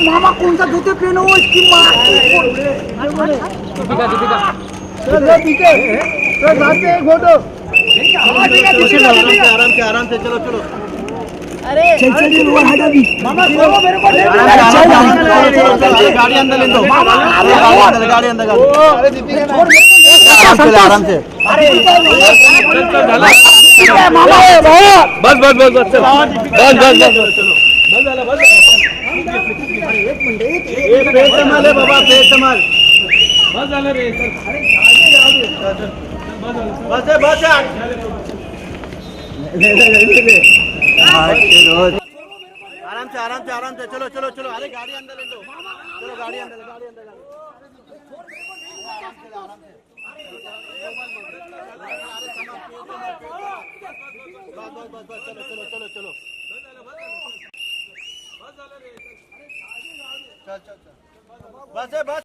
मामा कौन सा जूते पहने हो इसकी माँ फोटो आराम से चलो चलो अरे चल हटा भी मामा छोड़ो मेरे को गाड़ी अंदर ले लो गाड़ी अंदर अरे दीपिका आराम से मामा बस बस बस बस बस बस बस एक मिनिट पेट संभाल है बाबा पेट संभाल बस झालं रे बस बस आराम से चलो चलो चलो अरे गाड़ी अंदर ले लो चलो गाड़ी अंदर चलो चलो बस है बस